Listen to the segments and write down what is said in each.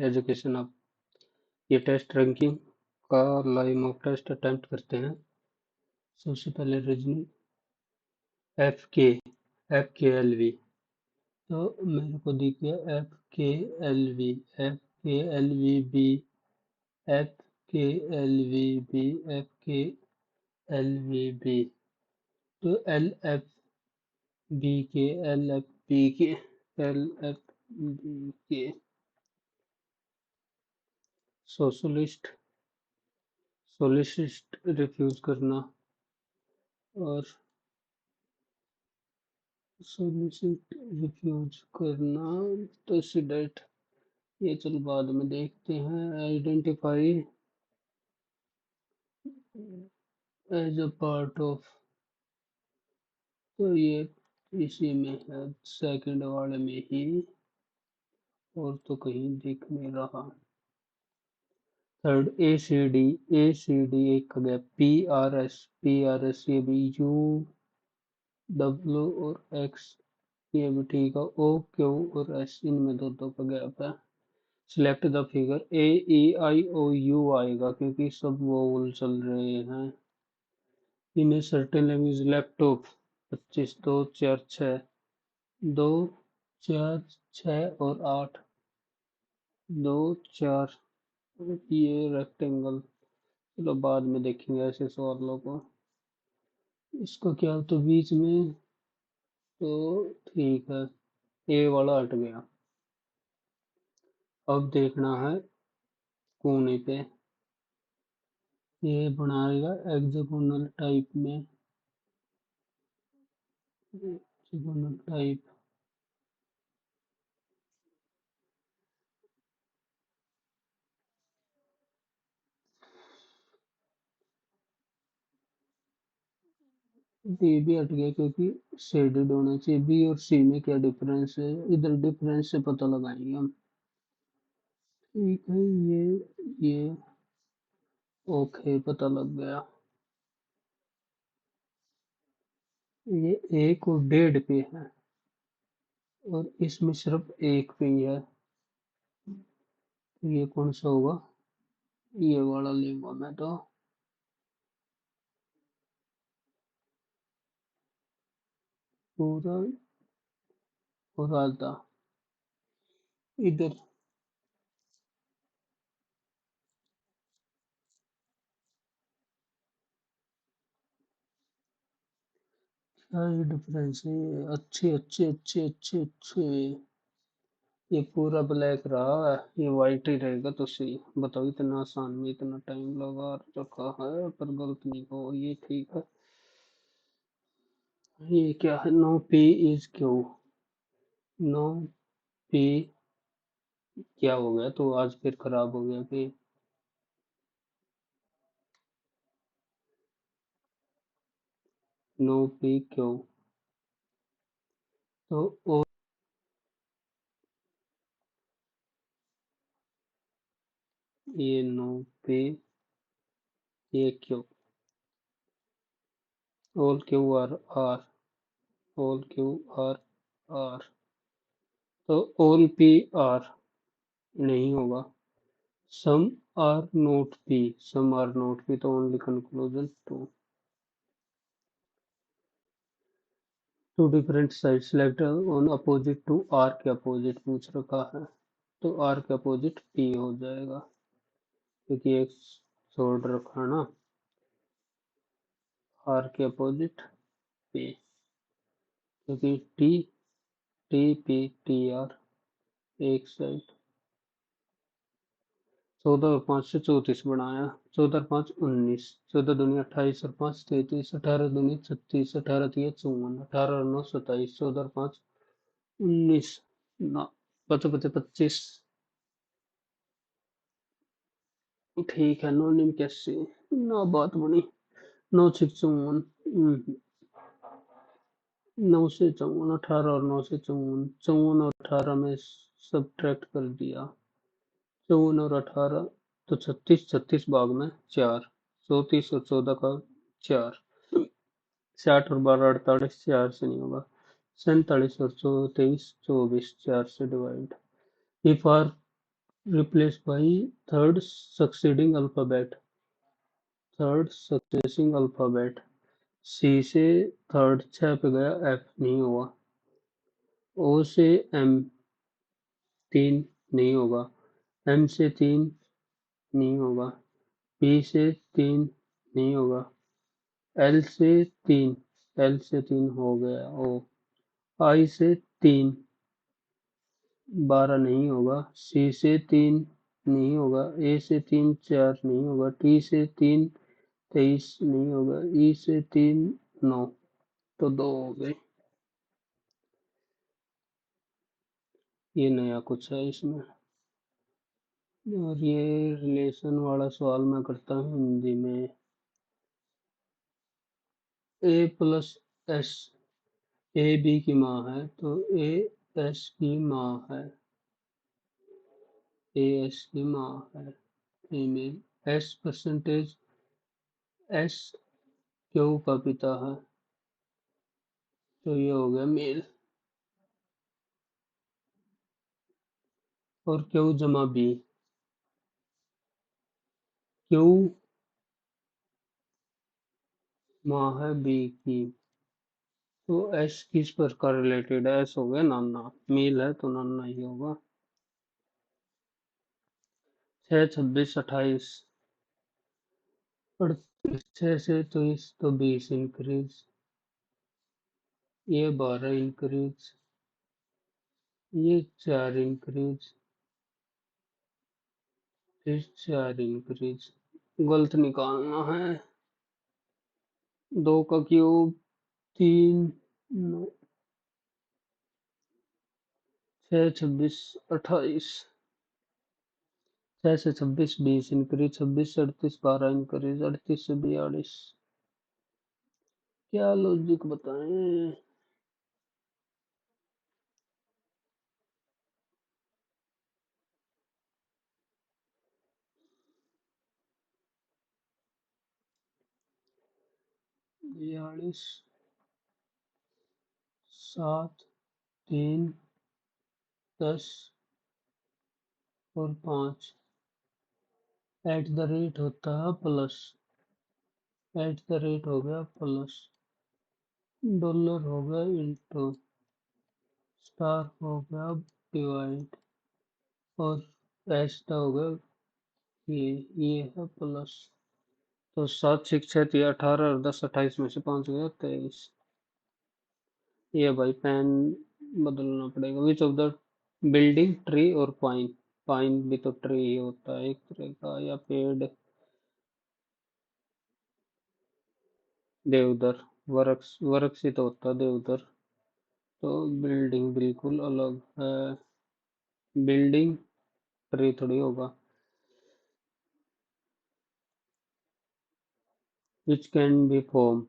Education अब ये test ranking का लाइव मॉक टेस्ट अटेम्प्ट करते हैं। सबसे पहले रीजनिंग एफ के एल वी। तो मेरे को दिख गया एफ के एल वी एफ के एल वी बी। तो एल एफ बी के सोशलिस्ट सोलिसिस्ट रिफ्यूज करना और सोलिसिट रिफ्यूज करना तो सिडेट ये चल बाद में देखते हैं। Identify as a part of, तो ये इसी में है, सेकंड वाले में ही, और तो कहीं दिख नहीं रहा। थर्ड ए सी डी एक का गया पी आर एस ये भी यू डब्ल्यू और एक्स ये भी ठीक है। ओ क्यू और एस इनमें दो का गैप है। Select the figure A E I O U आएगा क्योंकि सब वोवल चल रहे हैं। In a certain language laptop 25 2 4 6 2 4 6 और 8 2 4 ये रेक्टेंगल। चलो बाद में देखेंगे ऐसे सवालों को। इसका क्या तो बीच में, तो ठीक है, ए वाला हट गया। अब देखना है कोने पे, ये बनाएगा एक्सागोनल टाइप में। एक्सागोनल टाइप बी भी हट गया क्योंकि शेडेड होना चाहिए। बी और सी में क्या डिफरेंस है, इधर डिफरेंस से पता लगाएंगे हम। ठीक है, ये ओके पता लग गया। ये एक और डेढ़ पे है और इसमें सिर्फ एक पे ही है, तो ये कौन सा होगा, ये वाला लूंगा मैं तो। पूरा और आधा इधर। क्या ये डिफरेंस है, ये अच्छे अच्छे अच्छे अच्छे अच्छे। ये पूरा ब्लैक रहा है, ये वाइट ही रहेगा तो सही। बताओ इतना आसान में इतना टाइम लगा रखा है, पर गलत नहीं हो, ये ठीक है। ये क्या है, no P is Q. No P क्या हो गया, तो आज फिर खराब हो गया कि नो पी क्यू। तो ओ, ये नो पी ये Q, all Q are R, all Q are R. तो ऑल पी आर नहीं होगा। Some R not P, some R not P तो only conclusion two. Two different side select on opposite two, R के opposite पूछ रखा है, तो are के opposite P हो जाएगा क्योंकि एक छोड़ रखा है ना। आर के अपोजिट पी, क्योंकि T T P T R एक साइड। 14 और 5 से 34 बनाया। 14 और 5 19, 14 दूनी 28 और 5 33, 18 दूनी 36, 18 3 54, 18 और 9 27, 14 और 5 19 ना, 25 ठीक है। 9 9 81 ना, बात बनी। 9 6 54, 9 से 54, 18 और 9 से 54, 54 और 18 में सब्ट्रैक्ट कर दिया। 54 और 18 तो 36, 36 भाग में 4, 34 और 14 का 4, 60 और 12 48, 4 से नहीं होगा। 47 और 23 24, 4 से divide. If R replaced by third succeeding alphabet, third succeeding alphabet. C से थर्ड छह पे गया, एफ नहीं होगा। ओ से एम तीन नहीं होगा। एम से तीन नहीं होगा। पी से तीन नहीं होगा। एल से तीन, एल से तीन हो गया। ओ आई से तीन 12 नहीं होगा। सी से तीन नहीं होगा। ए से तीन 4 नहीं होगा। टी से तीन 23 नहीं होगा। ई से तीन 9, तो 2 हो गए। ये नया कुछ है इसमें। और ये रिलेशन वाला सवाल मैं करता हूँ हिंदी में। ए प्लस एस, ए बी की माँ है तो ए एस की माँ है। ए एस की माँ है female. S percentage S Q का पिता है, तो ये हो गया मेल। और क्यू जमा बी, क्यू माँ है बी की, तो एस किस पर का रिलेटेड है? एस हो गया नाना, मेल है तो नाना ही होगा। 6 26 28, 6 से 23 तो 20 इंक्रीज, ये 12 इंक्रीज, ये 4 इंक्रीज, फिर 4 इंक्रीज। गलत निकालना है। 2 का क्यूब 3, 6 26 28, 6 से 26 20 इंक्रीज, 26 से 38 12 इंक्रीज, 38 से 42। क्या लॉजिक बताएं? 42, 7 3 10 और 5 एट द रेट होता है प्लस, एट द रेट हो गया प्लस, डॉलर हो गया इंटू, स्टार हो गया डिवाइड, और एस का हो गया ये है प्लस। तो 7 6 6 3 18 और 10 28 में से 5 गया 23। ये भाई पेन बदलना पड़ेगा। Which of the building tree और पाइन, पाइन भी तो ट्री ही होता है एक तरह का, या पेड़। देवदार, वृक्ष, वृक्ष ही तो होता है देवदार। तो बिल्डिंग बिल्कुल अलग है, बिल्डिंग ट्री थोड़ी होगा। विच कैन बी फॉर्म,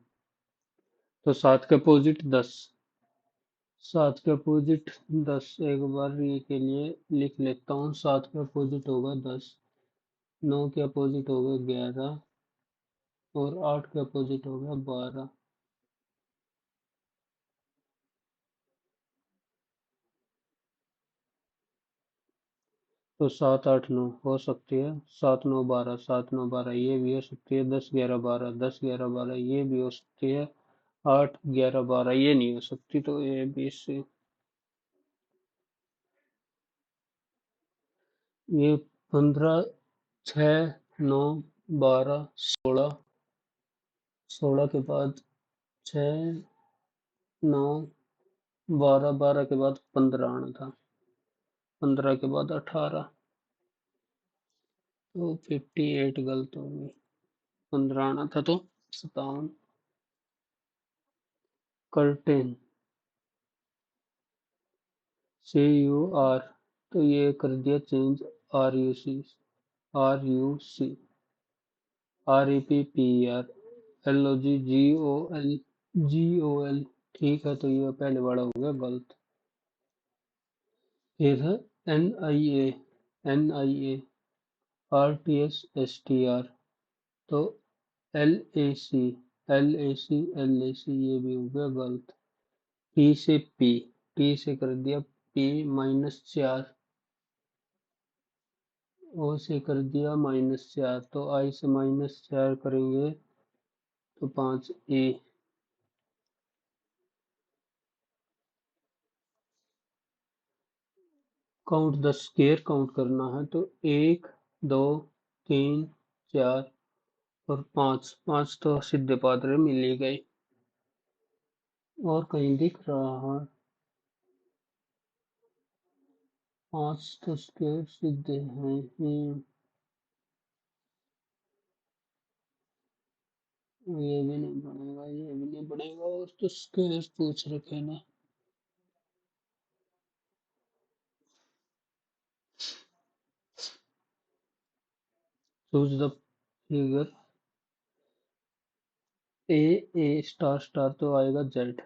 तो 7 के अपोजिट 10, 7 के अपोजिट 10, एक बार ये के लिए लिख लेता हूँ। 7 के अपोजिट होगा 10, 9 के अपोजिट होगा 11, और 8 के अपोजिट होगा 12। तो 7 8 9 हो सकती है, 7 9 12, 7 9 12 ये भी हो सकती है, 10 11 12, 10 11 12 ये भी हो सकती है, 8 11 12 ये नहीं हो सकती, तो ए बी सी। ये 15 6 9 12 16, 16 के बाद 6 9 12, 12 के बाद 15 आना था, 15 के बाद 18, तो 58 गलत हो गई। 15 आना था तो 57। कर्टेन, सी यू आर, तो ये कर दिया change, R U C, R U C, R E P P R, L O G, G O L, G O L. ठीक है, तो ये पहले वाला हो गया गलत। फिर है N I A, N I A, R T S S T R, तो L A C, L A C, L A C ये भी हो गया गलत। टी से पी, टी से कर दिया पी -4, ओ से कर दिया -4, तो आई से -4 करेंगे तो 5 ए। काउंट द स्क्वायर काउंट करना है तो 1 2 3 4 और 5, 5 तो सीधे पादरे मिल ही गए। और कहीं दिख रहा है? 5 तो स्क्वायर सीधे हैं ही। ये भी नहीं बनेगा, ये भी नहीं बनेगा, और तो स्क्वायर पूछ रखे ना। Choose the figure. A star star तो आएगा जेड,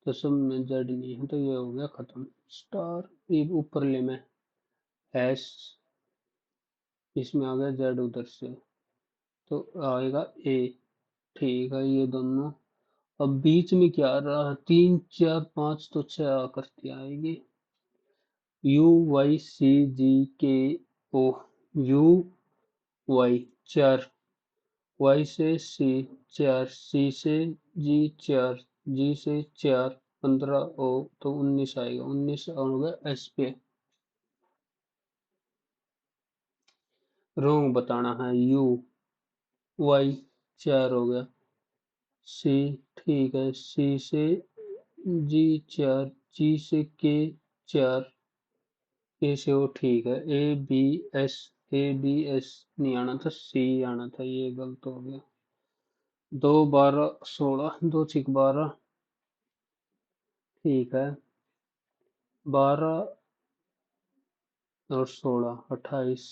तो सब में जेड नहीं है, तो ये हो गया खत्म। स्टार ये ऊपर ले में एस, इसमें आ गया जेड उधर से, तो आएगा ए। ठीक है, ये दोनों। अब बीच में क्या आ रहा है? 3 4 5, तो 6 आकृति आएगी। यू वाई सी जी के ओ। यू वाई 4, वाई से सी 4, सी से जी 4, जी से 4, 15 ओ, तो 19 आएगा। 19 होगा एस पे। रोंग बताना है। यू वाई 4 हो गया। सी, ठीक है, सी से जी 4, जी से के 4, के से ओ, ठीक है। A B S, A B S नहीं आना था, सी आना था, ये गलत हो गया। 2 12 16, 2 6 12, ठीक है। 12 और 16 28,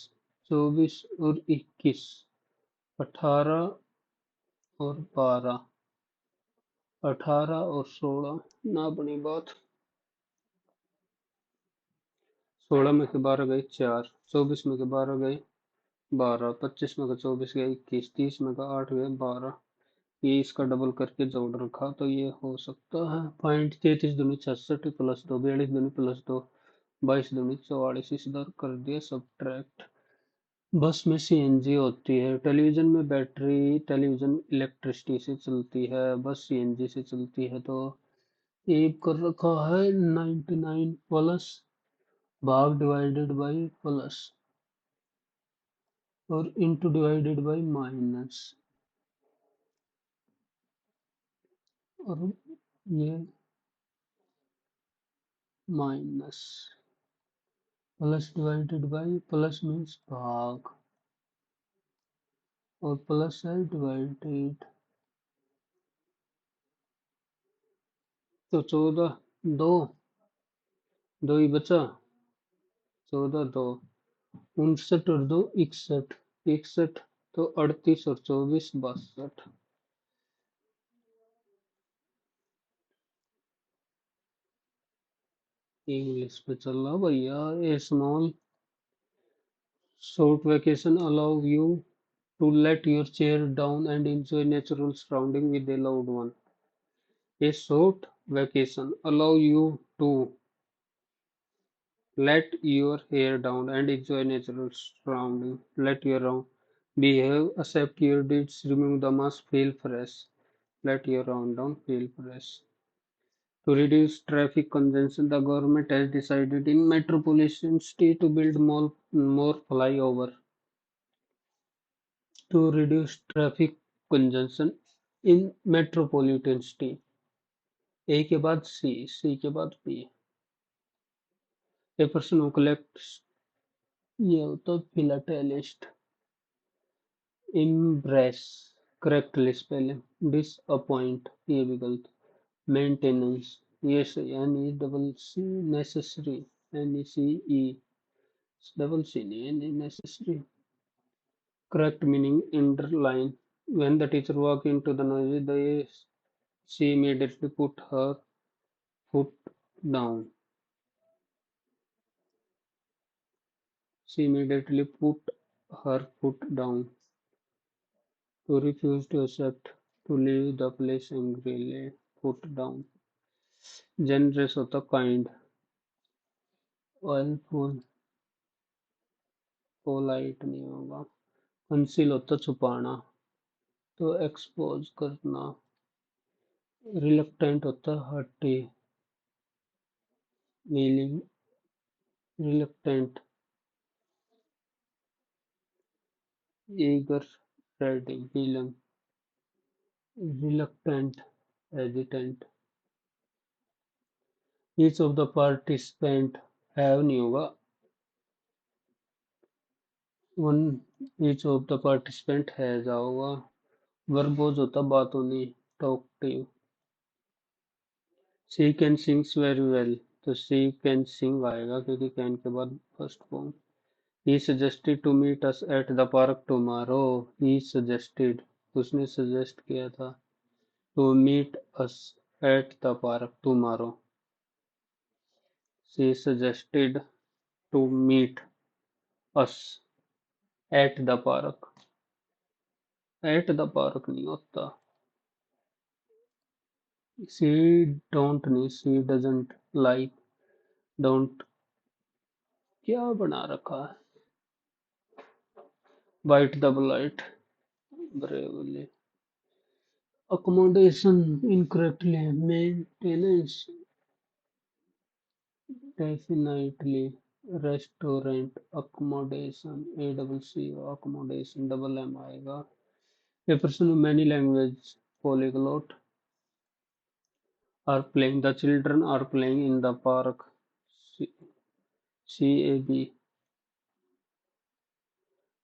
24 और 21, 18 और 12, 18 और 16 ना बनी बात। 16 में के 12 गए 4, 24 में के 12 गए 12, 25 में का 24 गए 21, 30 में का 8 गए 12। ये इसका डबल करके जोड़ रखा, तो ये हो सकता है। पॉइंट 33 दूनी 66 प्लस 2, 42 दूनी प्लस 2, 22 दूनी 44, इस दर कर दिया सब्ट्रैक्ट। बस में सीएनजी होती है। टेलीविजन में बैटरी, टेलीविजन इलेक्ट्रिसिटी से चलती है, बस सीएनजी से चलती है। तो ये कर रखा है 99 प्लस भाग डिवाइडेड बाई प्लस, और इंटू डिवाइडेड बाई माइनस, और ये minus, plus divided by, plus means भाग, और प्लस है डिवाइडेड, तो 14 2, 2 ही बचा। 14 2, 59 और 2 61, 61 तो 38 और 24 62। इंग्लिश पे चल रहा भैया। ए small short vacation allow you to let your chair down and enjoy natural surrounding with a loved one. A short vacation allow you to let your hair down and enjoy natural surrounding. Let your own behave, accept your deeds, remove the mask, feel fresh. Let your own down, feel fresh. To reduce traffic congestion, the government has decided in metropolitan city to build more flyover. To reduce traffic congestion in metropolitan city. A के बाद C, C के बाद B. A person who collects, ये होता है philatelist. Embrace, correctly spelling. Disappoint, ये भी गलत। मेंटेनेंस, ये सही। N E double C, necessary, N E C E, double C नहीं, N E necessary. Correct meaning underline. When the teacher walked into the nursery, she immediately put her foot down. She immediately put her foot down. To refuse to accept, to leave the place angrily, put down. Generous होता kind, oilful, polite नहीं होगा। Conceal होता छुपाना, तो expose करना। Reluctant होता हटी, meaning reluctant. Eager, ready, willing. Reluctant, hesitant. Each of the participant have नहीं होगा। One, each of the participant has होगा। वर्बोज होता बात होनी, talkative. She can sings very well, तो शी कैन सिंग आएगा क्योंकि कैन के बाद first form. He suggested to meet us at the park tomorrow. He suggested, उसने सजेस्ट किया था, to meet us at the park tomorrow. She suggested to meet us at the park. At the park नहीं होता। She don't नहीं, she doesn't like. Don't क्या बना रखा है। Bite the bullet, bravely. Accommodation incorrectly. Maintenance definitely. Restaurant accommodation, a double C accommodation double M आएगा। A person with many language polyglot are playing. The children are playing in the park. C, CAB.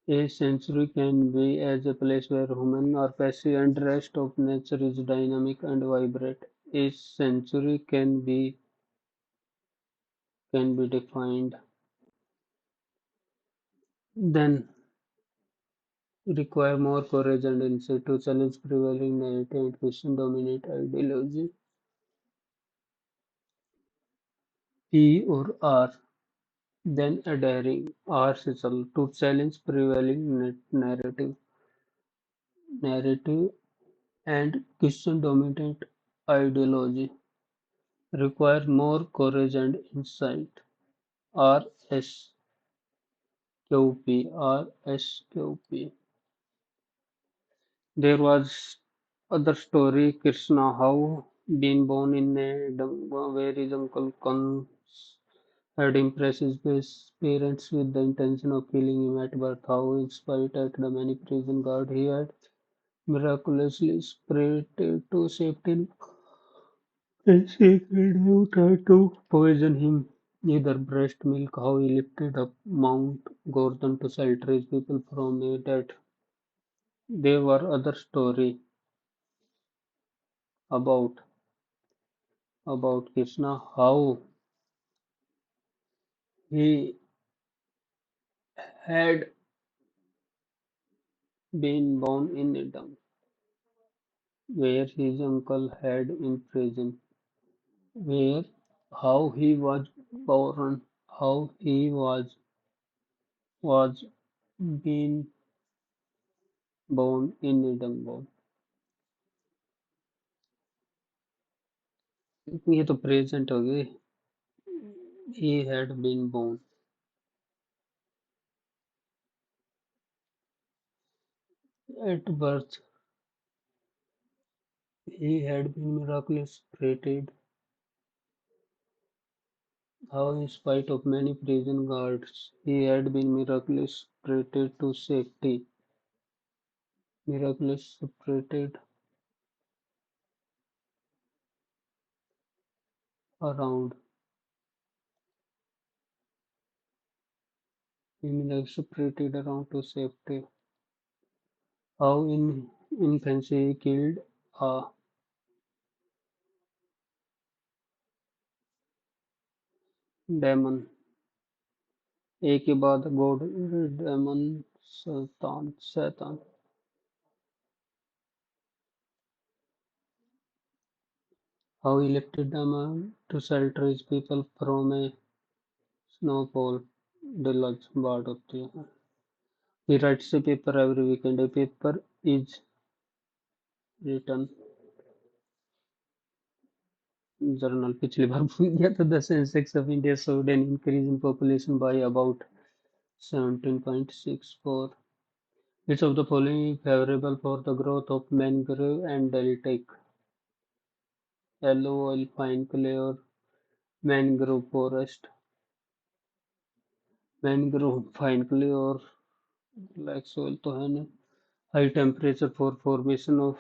A sanctuary can be as a place where humans are passive and the rest of nature is dynamic and vibrant. A sanctuary can be defined. Then require more courage and insight to challenge prevailing narrative and question dominant ideology. P or R, then adhering R से चल to challenge prevailing narrative and question dominant ideology. Require more courage and insight. R S Q P R S Q P. There was other story. Krishna how been born in a where his uncle Kans had impressed his parents with the intention of killing him at birth. How, in spite of the many prison guards, he had miraculously spirited to safety and sacred who tried to poison him. Either breast milk, how he lifted up Mount Gordon to shelter his people from a death. There were other story about Krishna, how he had been born in a dung, where his uncle had imprisoned, where how he was born, how he was been born in a dung. ये तो present हो गई। He had been born at birth. He had been miraculously created. How, in spite of many prison guards, he had been miraculously separated to safety. Miraculously separated around. He miraculously separated around to safety. How, in infancy, he killed a demon. एक के बाद God daemon शैतान। How he lifted them to shelter his people from a snowfall deluge बाढ़ होती है। He writes a paper every weekend. A paper is written journal। पिछली बार भूल गया था। The census of India showed an increase in population by about 17.64. Which of the following is favorable for the growth of mangrove and deltaic? Yellow oil pine clay or mangrove forest? Mangrove fine clay और black soil तो है नहीं. High temperature for formation of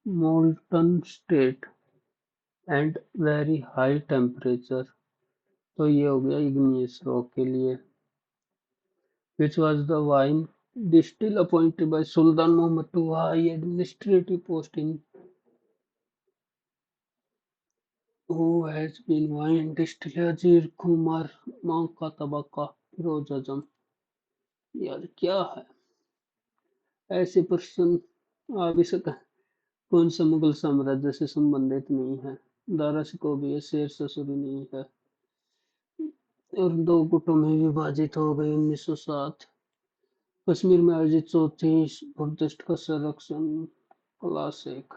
molten state and very high temperature, तो ये हो गया igneous rock के लिए. Which was the wine distil appointed by Sultan Mohammad to high administrative post in who has been wine distil अजीर कुमार मां का तबका फिरोज आजम. यार क्या है, ऐसे प्रश्न आ भी सकते. कौन सा मुगल साम्राज्य से संबंधित नहीं है? दारा शिकोह है, शेर ससुरी नहीं है, और दो गुटों में विभाजित हो गई 1907. कश्मीर में आयोजित चौथी बुद्धिस्ट का संरक्षण classic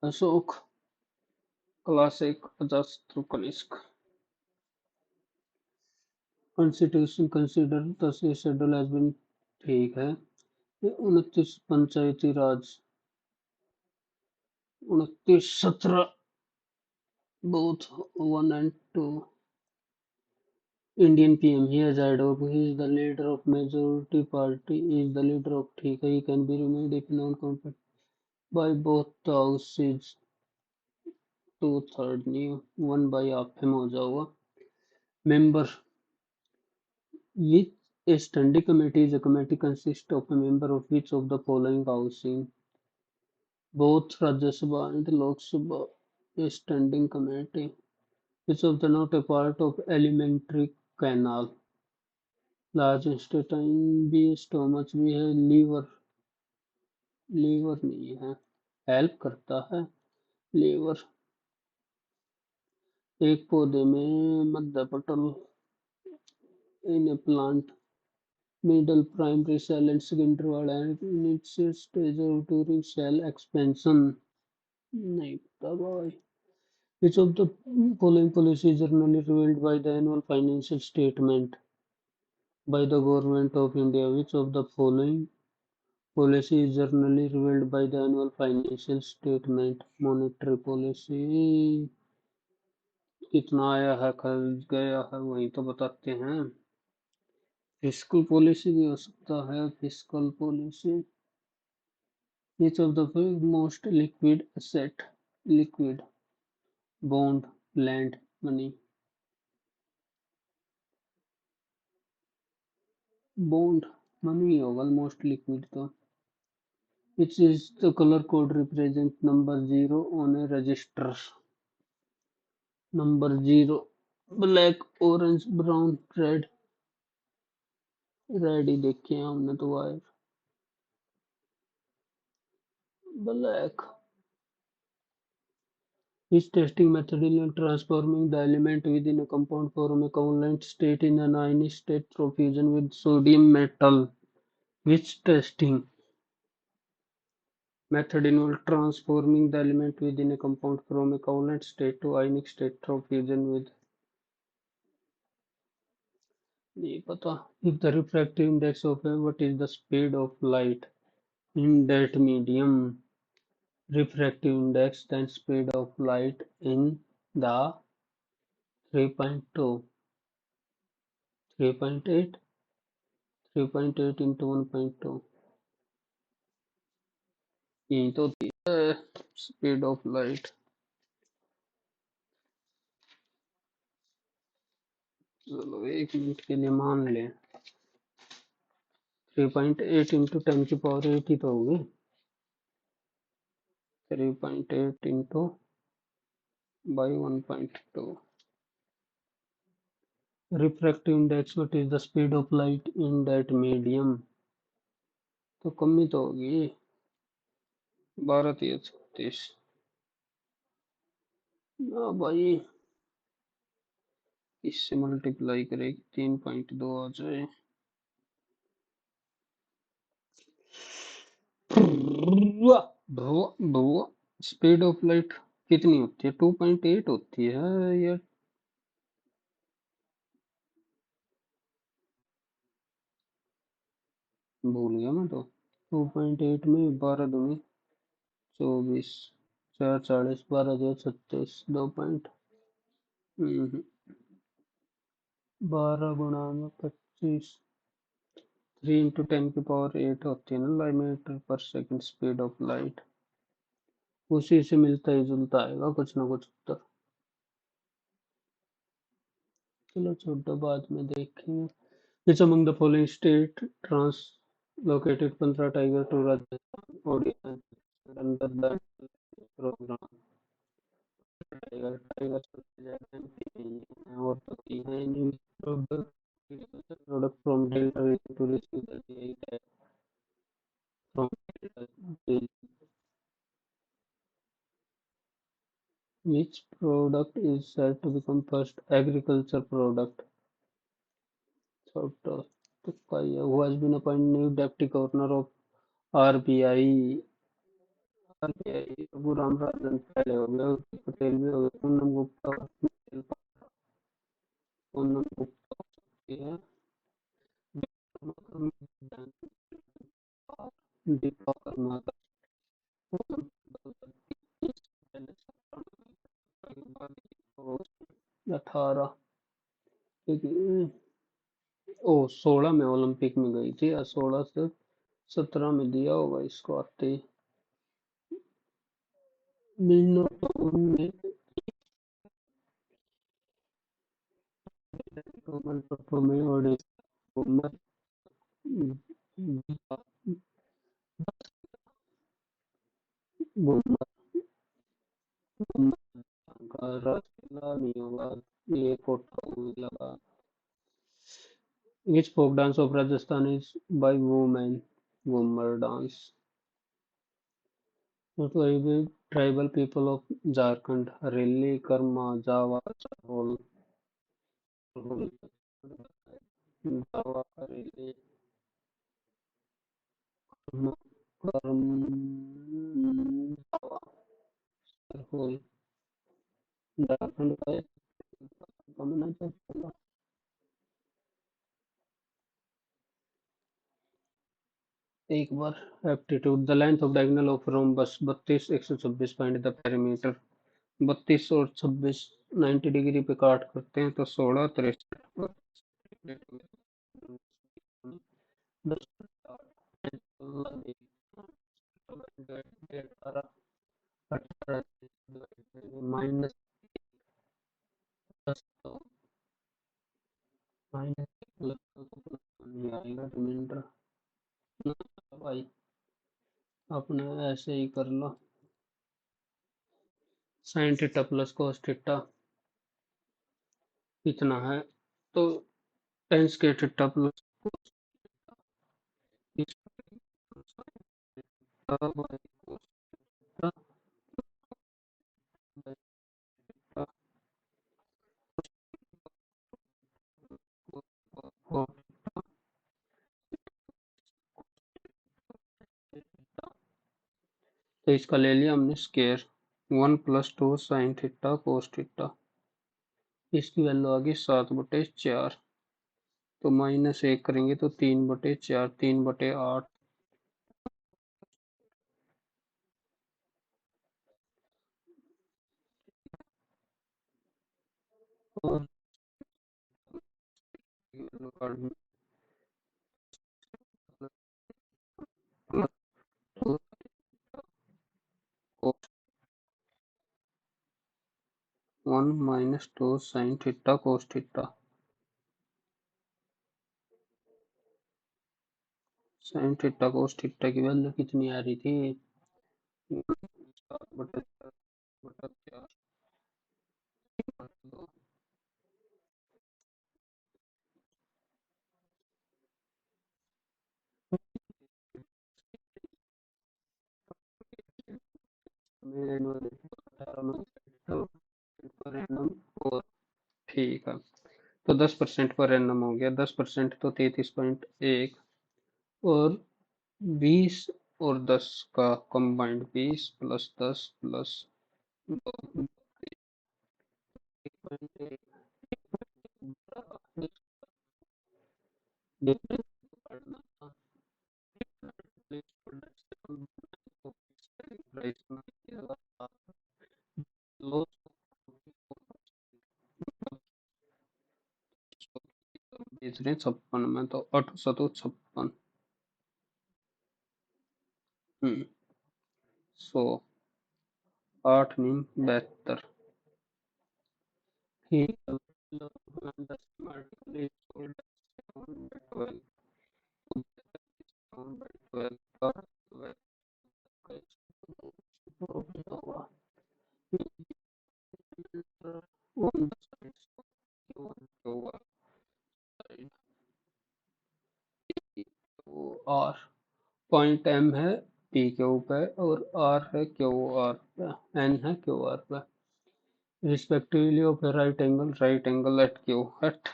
Ashoka classic Ajatashatru Kanishka. Constitution consider the schedule has been, ठीक है. ये 29 पंचायती राज, 29-17 both 1 and 2. Indian PM, he has adopted, he is the leader of majority party, he is the leader of, ठीक है, he can be removed if non-compliant by both the houses, 2/3 नहीं 1 by half में हो जाओगा. Member, which a standing committee is a committee consists of a member of which of the following housing? Both Rajya Sabha and Lok Sabha. A standing committee. Which of the not a part of alimentary canal? Large intestine भी, stomach भी है, liver, liver नहीं है, help करता है liver. एक पौधे में मध्य पटल in a plant middle primary cell and secondary वाला in its stage of during cell expansion. नहीं पता भाई. Which of the following policy is generally revealed by the annual financial statement by the government of India? Which of the following policy is generally revealed by the annual financial statement? Monetary policy. कितना आया है, खर्च गया है, वही तो बताते हैं. फिस्कल पॉलिसी भी हो सकता है, fiscal policy. Which of the most liquid asset? Liquid, bond, land, money. Bond, money होगा मोस्ट लिक्विड तो. Which is the color code represent number 0 on a register? Number 0, black, orange, brown, red. Red ही देखे हैं हमने तो wire. Black. This testing method in transforming the element within a compound from a covalent state in an ionic state through fusion with sodium metal. Which testing method involves transforming the element within a compound from a covalent state to ionic state through fusion with, नहीं पता. If the refractive index of a, what is the speed of light in that medium? Refractive index, then speed of light in the 3.2, 3.8, 3.8 into 1.2. यही तो होती है speed of light. चलो 1 minute के लिए मान लें 3.8 इंटू 10⁸ ही तो होगी. 3.8 into by 1.2. Refractive index, what is the speed of light in that medium? तो कमी तो होगी 12×36. ना भाई, इससे मल्टीप्लाई करेगी 3.2 आ जाए. स्पीड ऑफ लाइट कितनी होती है? 2.8 होती है यार. भूल गया मैं तो। 2.8 में 12 दूनी 24, 4 40, 12 36, 2 पॉइंट। 12 गुणा में 25, 3 × 10⁸ होती है ना मीटर पर सेकंड स्पीड ऑफ लाइट। उसी से मिलता ही जुलता आएगा कुछ ना कुछ उत्तर। चलो छोटो बाद में देखेंगे। Which among the following state translocated Panther tiger to Rajasthan? Odisha under the program। Tiger सबसे ज्यादा एमपी में है और तो तीन है new product from delta region to receive the GI tag from delta. Which product is said to become first agriculture product? Sort of who has been appointed new deputy governor of RBI। RBI Raghuram Rajan पहले हो गया, उर्जित पटेल भी हो गए, पूनम गुप्ता पूनम गुप्ता हो सकती है। दीपा कर्माकर 18 ओ 16 में ओलंपिक में गई थी या 16 से 17 में दिया होगा इसको आते ही। मीना ने में और नहीं होगा ये फोटो लगा। Which folk dance of Rajasthan is by women? Womer dance. Tribal people of Jharkhand, Relli, Karma, Java, Charhol, Java, Relli, Karma, Java, Charhol, Jharkhand का कमना चाहिए। एक बार aptitude the length of diagonal of rhombus 32 126 find the perimeter. 32 और 26 90 degree पे काट करते हैं तो 16 63 माइनस 10 तो माइनस आएगा रिमाइंडर भाई अपने ऐसे ही कर लो। Sine theta plus cos theta कितना है तो टेन स्क्वायर थीटा प्लस तो इसका ले लिया हमने square 1 + 2 sin theta cos theta. इसकी वैल्यू आ गई 7/4 तो -1 करेंगे तो 3/4 3/8 और 1 - 2 sin theta cos theta. sin theta cos theta की वैल्यू कितनी आ रही थी 7/4 पर एनम और ठीक है तो 10% पर एनम हो गया 10% तो 33.1 और 20 और 10 का कंबाइंड 20 + 10 + 2 बेच रहे 56 में, तो 8 56। 100, 8 नीम 72। ठीक है, आर पॉइंट एम है पी क्यू पे, और आर है क्यू आर पे, एन है क्यू आर पे, respectively of right angle at Q, at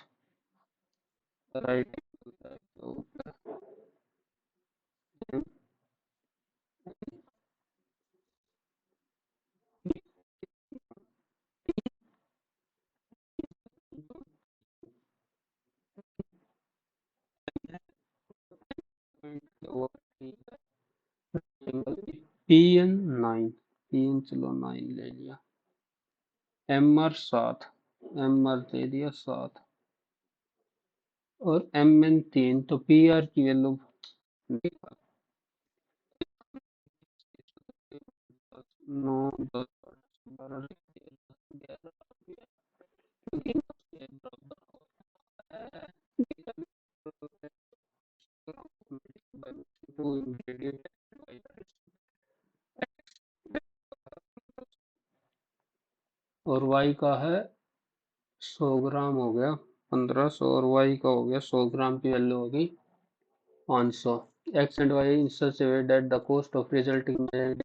right P N 9, P N चलो 9 ले लिया, एम आर 7, एम आर दे दिया 7, और एम एन 3, तो पी आर की वैल्यू 9 10 12 और y का है 100 ग्राम हो गया 1500, और y का हो गया 100 ग्राम की वैल्यू होगी 500। x and y in such a way that the cost of resulting y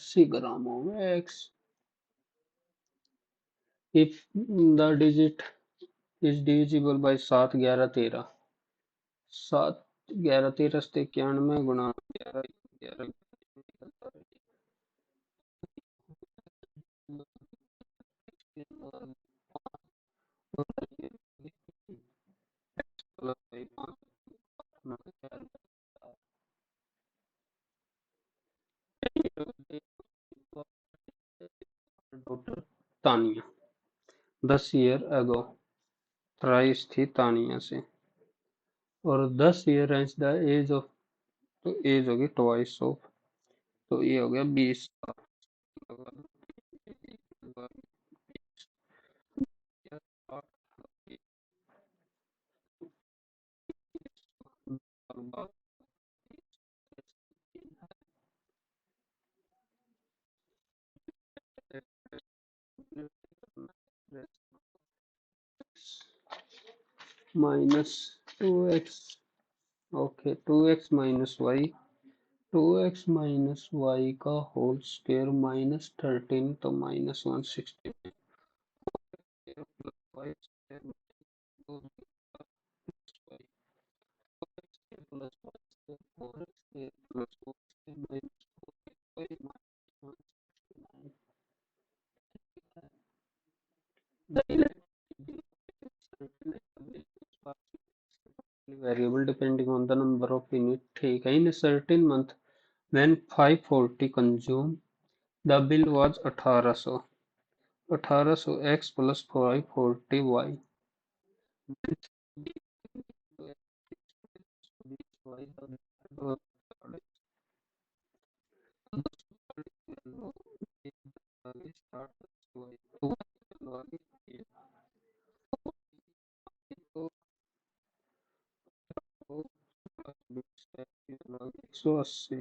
80 ग्राम हो गया x। if the digit is divisible by 7 11 13, 7 11 13 से 91 गुणा 11 11 तानिया 10 ईयर अगो, प्राइस थी तानिया से, और 10 year range the age of, तो एज होगी ट्वाइस ऑफ, तो ये हो गया 20। Minus 2x, okay 2x minus y, 2x minus y का होल स्क्वायर माइनस 13, तो minus 160 variable depending on the number of unit, ठीक है। in a certain month when 540 consumed, the bill was 1800, 1800 x plus 540 y, एक सौ अस्सी,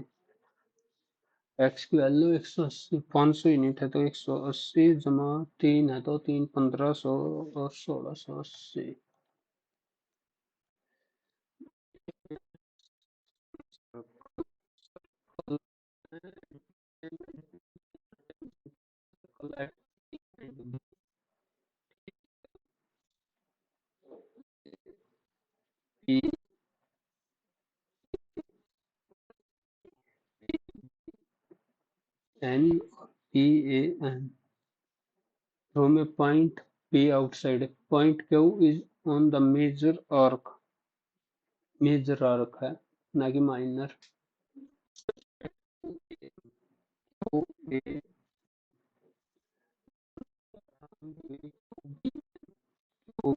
x की value 180, 500 unit है तो 180 जमा 3 है तो 3 1500 और 1680। PAN from a point P outside. Point Q is on the major arc है ना कि माइनर। तो A को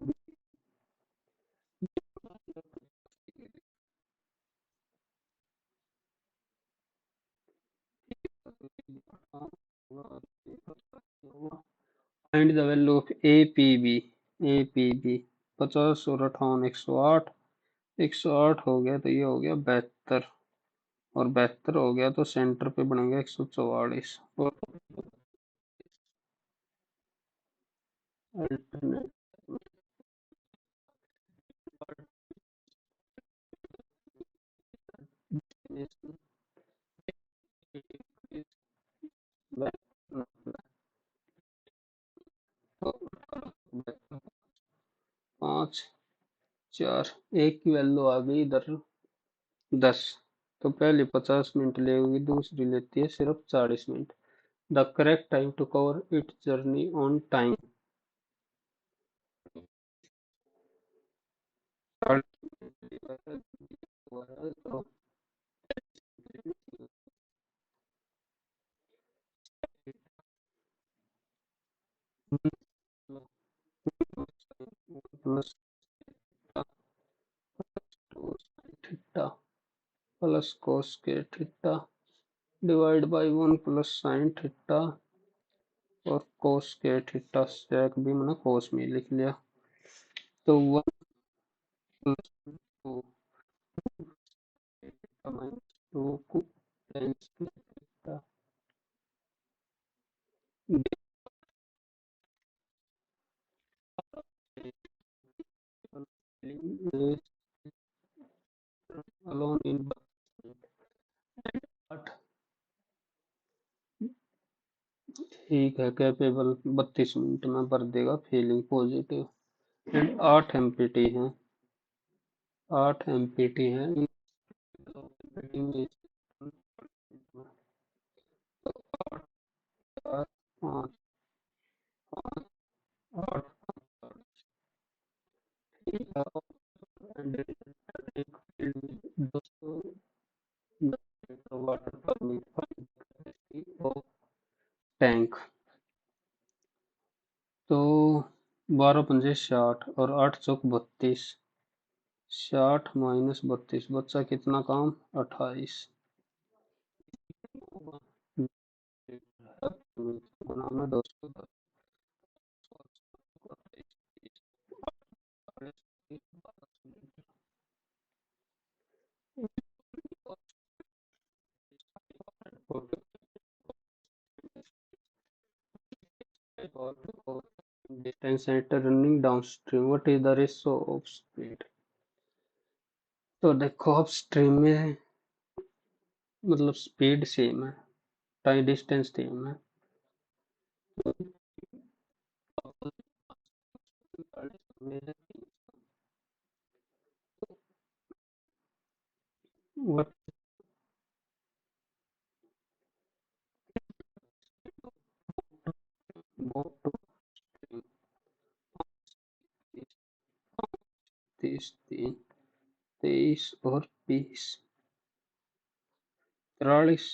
find the value of APB। APB 50 और 58 108। 108 हो गया तो ये हो गया 72, और 72 हो गया तो सेंटर पे बनेगा 144। और अल्टरनेट पाँच चार एक की वैल्यू आ गई इधर 10। तो पहले 50 मिनट लेगी, दूसरी लेती है सिर्फ 40 minute. The correct time to cover it journey on time. Plus theta plus cos के theta divide by 1 plus sine theta और कोस के थीटा सेक भी मैंने कोस में लिख लिया। तो 1 प्लस 2 माइनस 2 को times theta alone in but ठीक है कैपेबल 32 मिनट में भर देगा फीलिंग पॉजिटिव। एंड 8 MPT हैं, 8 MPT हैं। पाँच आठ वाटर टैंक। तो 12×5 = 60 और 8×4 = 32। 60 माइनस 32 बच्चा कितना काम 28। गुना में 210 distance at running downstream, what is the ratio of speed। तो देखो अपस्ट्रीम में मतलब स्पीड सेम है, टाइम डिस्टेंस सेम है। what about to 30 3 23 और 20 43।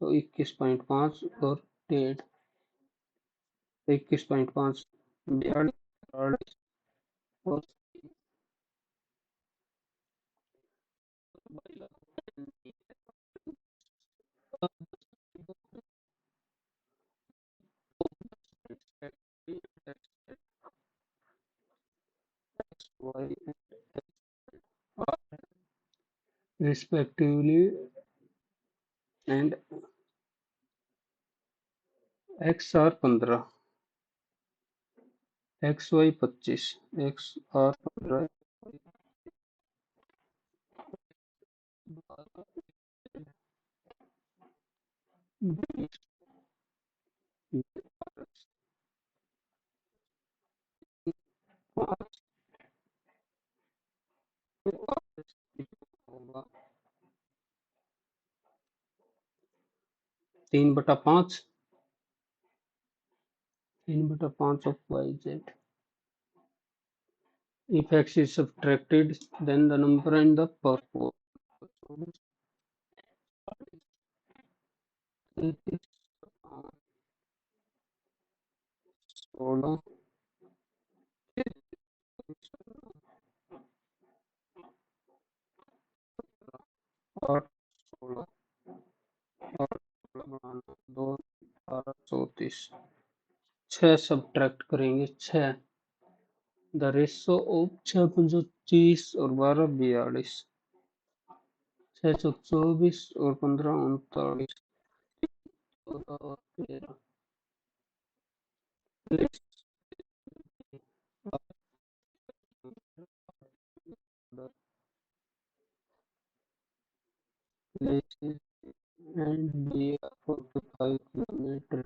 तो 21.5 और 1.5 21.5 42 और y respectively and x r 15 x y 25 x r 15 होगा 3/5, 3/5 of YZ. If X is subtracted, then the number in the purport. It is 16, 8, 16 और 2, 18, 34। 6 subtract करेंगे 6। The ratio of 6 पंजो 30 और 12 42। 6 चौक 24 और 15 39, 14 और 13। Places and be 45 kilometer.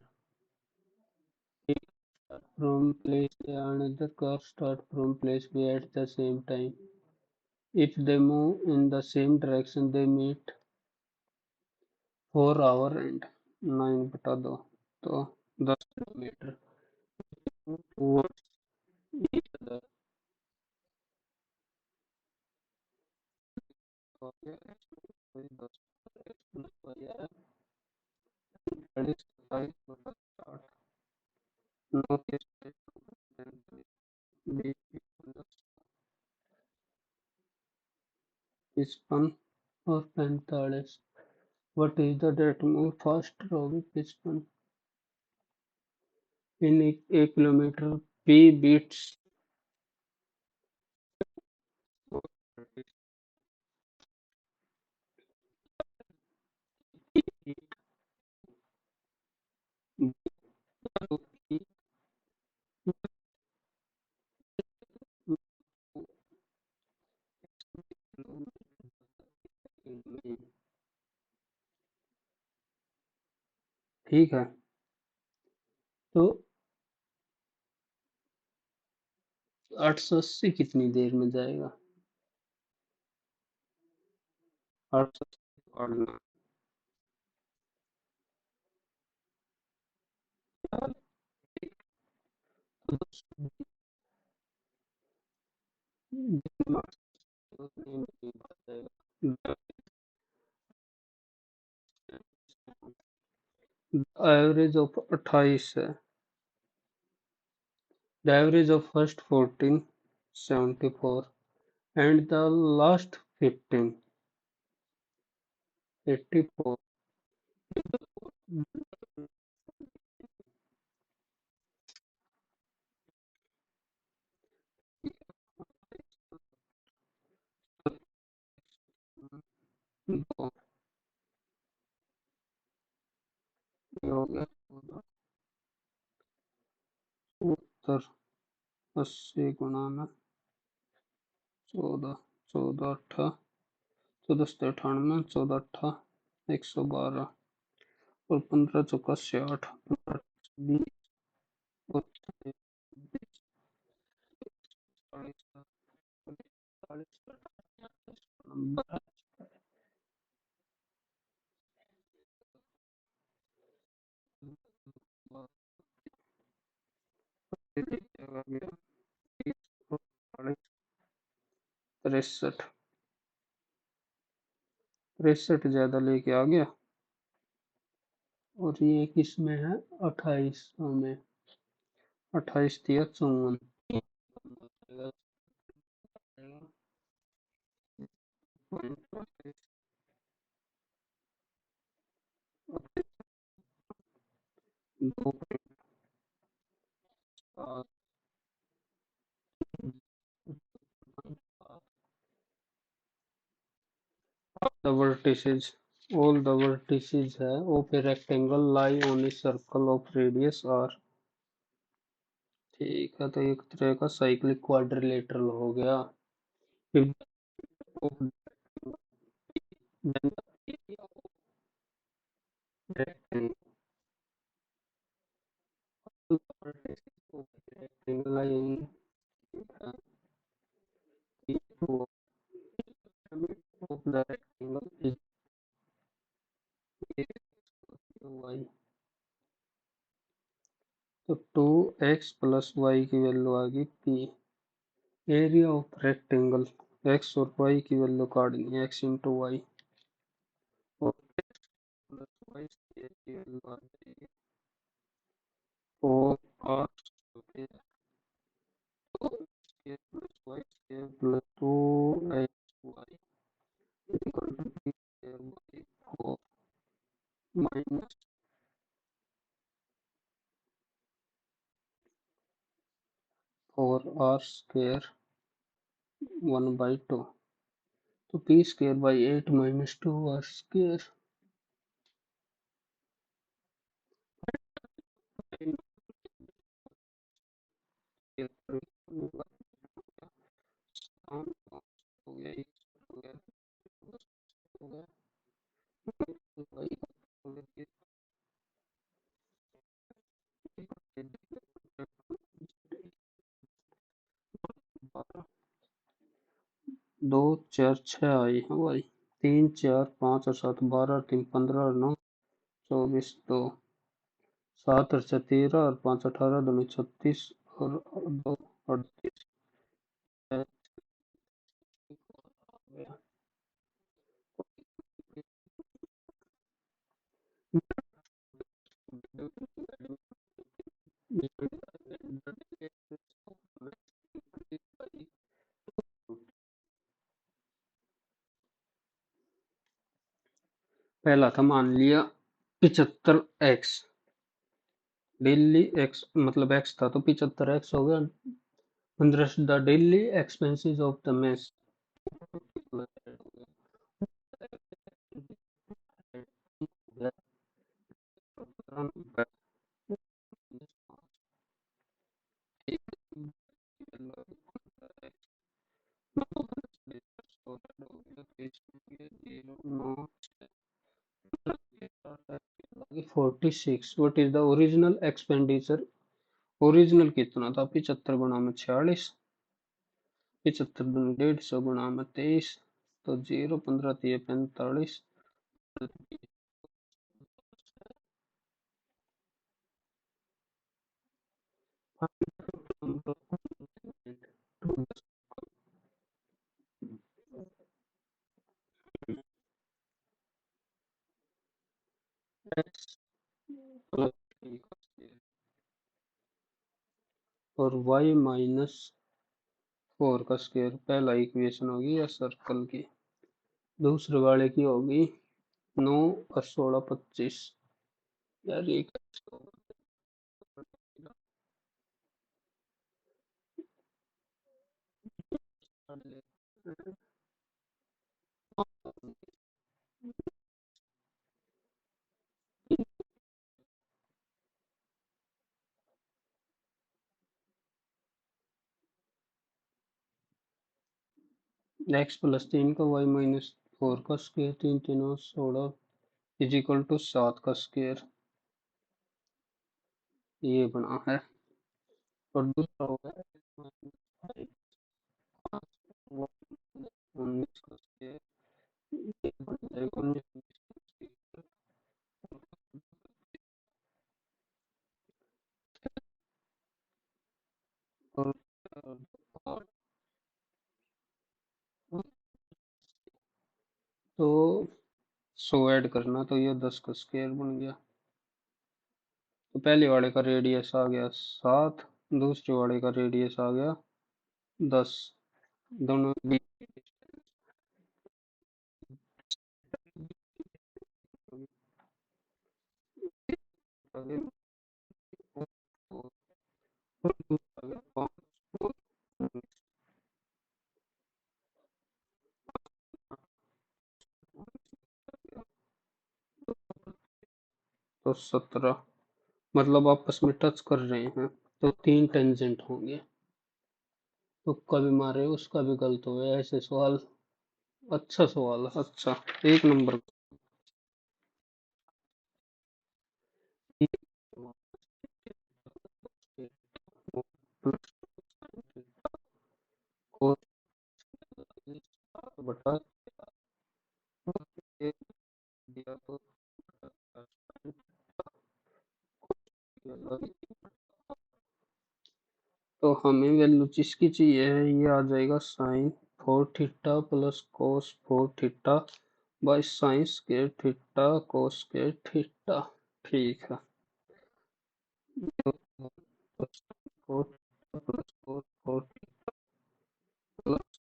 From place A, another car start from place B at the same time. If they move in the same direction, they meet 4 hour and 9/2, तो 10 kilometre towards each other. हो गया कोई 10 plus है 40/27/8 notice 55 और 45। What is the rate move fast होगी 55 in a kilometer p beats 40। ठीक है, तो 880 कितनी देर में जाएगा? 880 पढ़ना एवरेज ऑफ 28 है। The average of first 14 74 and the last 15 84। हो गया 70 80 गुणा में 14 14 अट्ठा 14 98 14 अट्ठा 112 और 15 चौका 60 20 और 40 63 63 ज्यादा लेके आ गया और ये किस में है 28 में 28 दिया 54 the vertices all the vertices है of a rectangle lie on a circle of radius r। ठीक है, तो एक तरह का साइक्लिक क्वाड्रिलेटरल हो गया। If of then the area of rectangle the vertices of a rectangle lie in the pyramid of the rectangle is y x plus y की value आ गई P. Area of rectangle, x और y की value काटनी है, x into y, और plus y की value आ जाएगी 4r square plus y square plus 2xy equal to P square by 4 minus 4r square 1/2, तो P square by 8 minus 2r square. हो गया हो गया हो गया दो चार छः आई है भाई, 3 4 5 और 7 12 3 15 और 9 24 दो 7 और 6 13 और 5 18 2 36 और 2 38। पहला था मान लिया 75x, डेली एक्स मतलब एक्स था तो 75x हो गया। 15 the daily expenses of the mess, forty six. What is the original expenditure, original कितना था 75 गुणा में 46, 75 दूनी 150 गुणा में 23, तो 0 15 3 45। और y माइनस 4 का स्क्वायर, पहला इक्वेशन होगी या सर्कल की, दूसरे वाले की होगी 9 और 16 25। यार ये एक्स प्लस 3 का वाई माइनस 4 का स्क्वायर, 3 3 और 16 इज इक्वल टू 7 का स्क्वायर, ये बना है। और दूसरा होगा 19 का स्क्वायर, ये बन जाएगा 19 और तो 100 ऐड करना, तो ये 10 का स्क्वायर बन गया। तो पहले वाले का रेडियस आ गया 7, दूसरे वाले का रेडियस आ गया 10, दोनों तो 17, मतलब आपस में टच कर रहे हैं तो 3 टेंजेंट होंगे। तुक्का भी मारे उसका भी गलत हो गया, ऐसे सवाल। अच्छा सवाल, अच्छा, एक नंबर। बटा दिया तो तो हमें वैल्यू जिसकी चाहिए है ये आ जाएगा sine four theta plus cos four theta by sine square theta cos square theta. ठीक है। Four plus cos four plus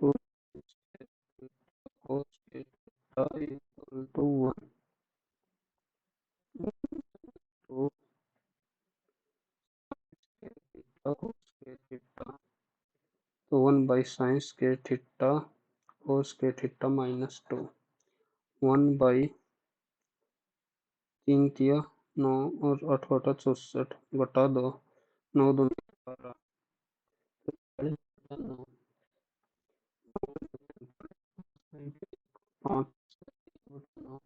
two cos theta equal to one two theta cos square theta. तो one by sine square theta cos square theta minus two one by तीन तिया नौ और आठ बटा 64 बटा दो नौ दो 12 नौ पाँच नौ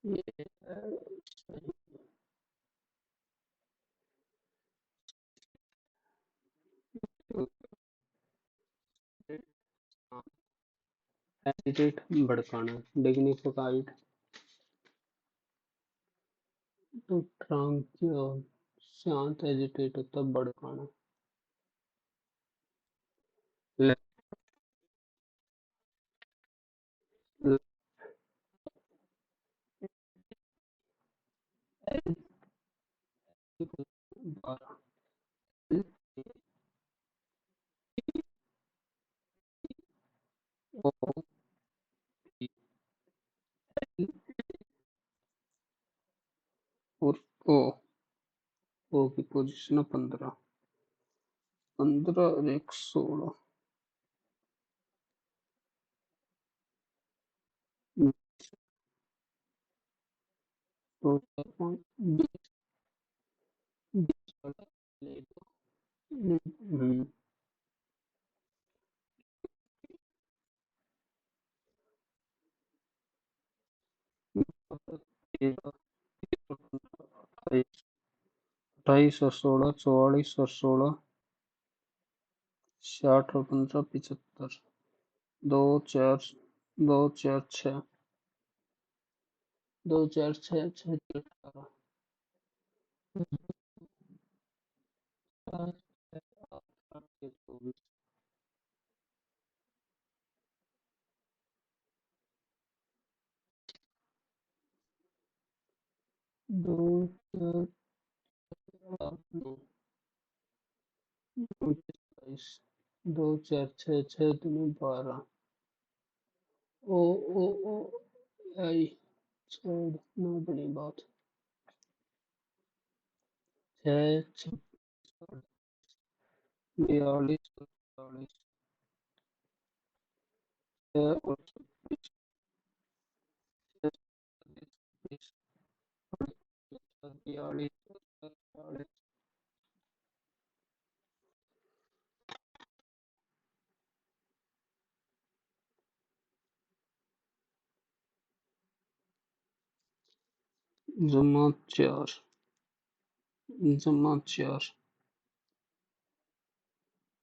ये एजिटेट भड़काना डिग्निफाइड तो ट्रांक्योर शांत एजिटेट होता भड़काना। और ओ ओ की पोजीशन है 15 15 और एक 16 तो 20 वाला ले दो। हम्म, तेरह, 28 और 16 44 और 16 60 और 15 75 दो चार दो चार छः दो चार छः छः 18 दो चार आठ नौ 27 दो चार छः छः दूनी 12 ओ ओ ओ आई छोड़ ना बड़ी बात छः छः 42 48 और 42 जमा 4 जमा 4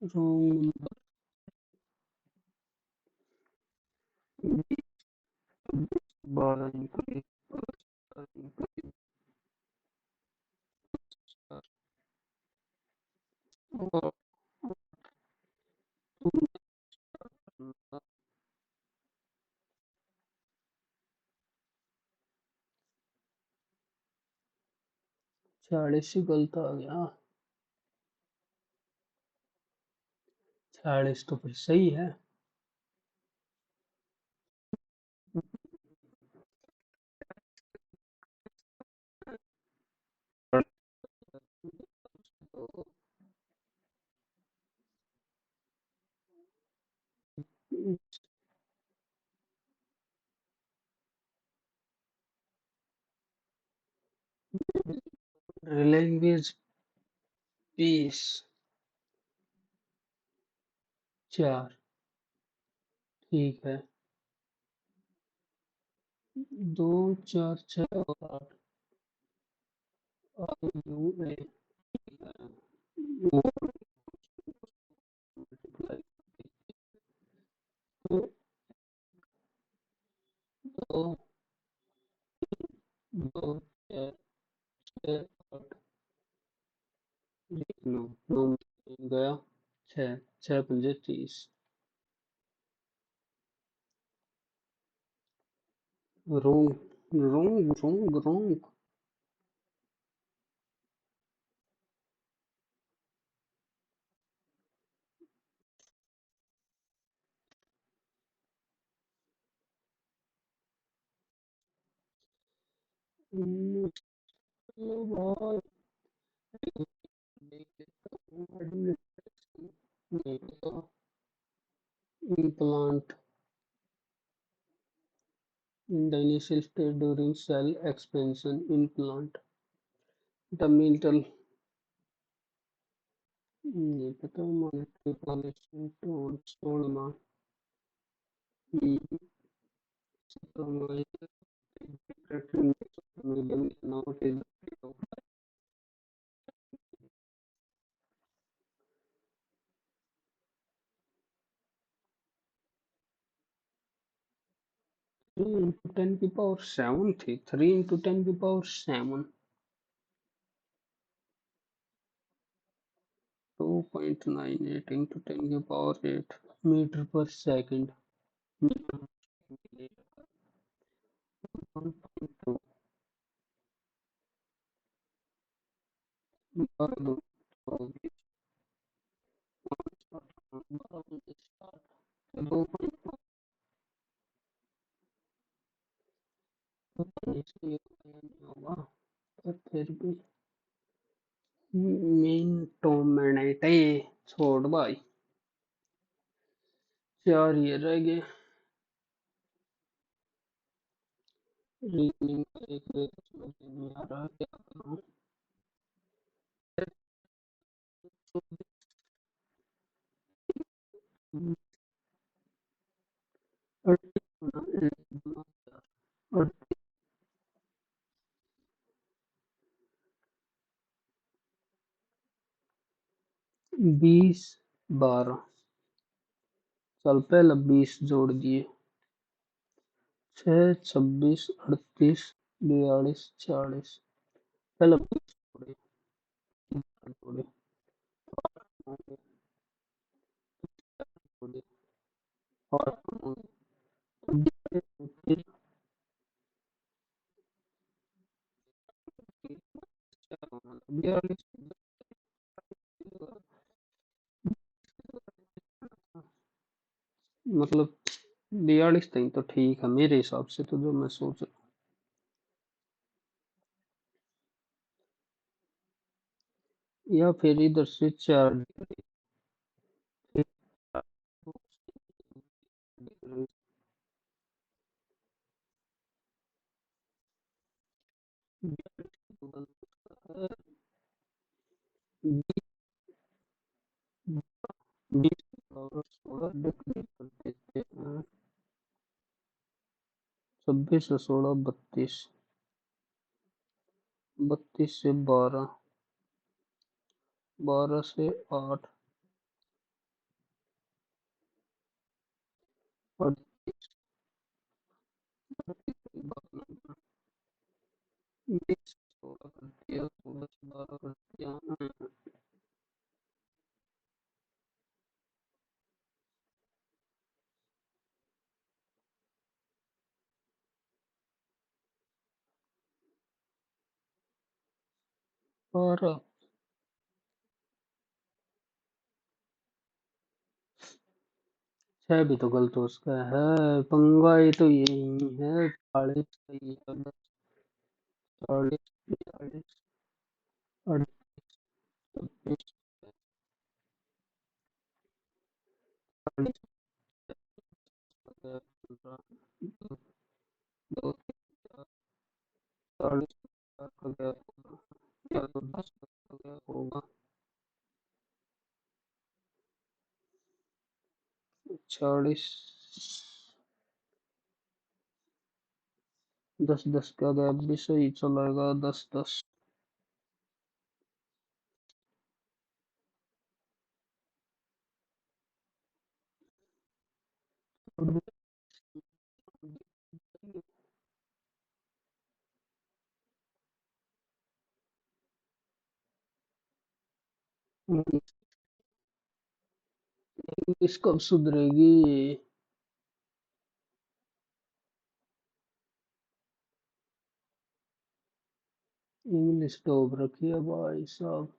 रॉन्ग नंबर 12 इंक्रीज और 46 ही गलत आ गया 46 तो फिर सही है। लैंग्वेज 20 4 ठीक है 2 4 6 और 8 यू ए दो दो दो चार छः आठ नौ नौ में तीन गया, छः, छः पंजे 30। रोंग रोंग रोंग रोंग। चलो भाई, देख लेता हूँ। नहीं पता। Implant in the initial stage during cell expansion. Implant the mental, नहीं पता। monetary policy to Stallman, three into ten की पावर सेवन थी, 3 into 10 की पावर 7, 2.98 into 10 की पावर 8 मीटर पर सेकंड। होगा, पर फिर भी मिनटोमिनट छोड़ भाई। चार ये रह गए। रीजनिंग का एक समझ नहीं आ रहा क्या करूं। और 20, 12, चल पहले 20 जोड़ दिए। 6, 26, 38, 42, 40, पहले 20 जोड़े, जोड़े, जोड़े, और 42, मतलब 42 तक तो ठीक है मेरे हिसाब से, तो जो मैं सोच रहा हूँ। या फिर इधर से 4, 20 और 16 डिग्री कर देते हैं। 26 से 16, 32, 32 से 12, 12 से 8, और 20 से 16 कर दिया, 16 से 12 कर दिया। 12, 6 भी तो गलत हो उसका है। पंगा ये तो यही है। 40 सही है, 40, 42, 38, 26, 40, 2, 40 का गैप होगा, या तो 10 का गैप होगा। 40, 10, 10 का गैप भी सही चलेगा। 10, 10, इंग्लिश कब सुधरेगी? इंग्लिश टॉप रखी है भाई साहब।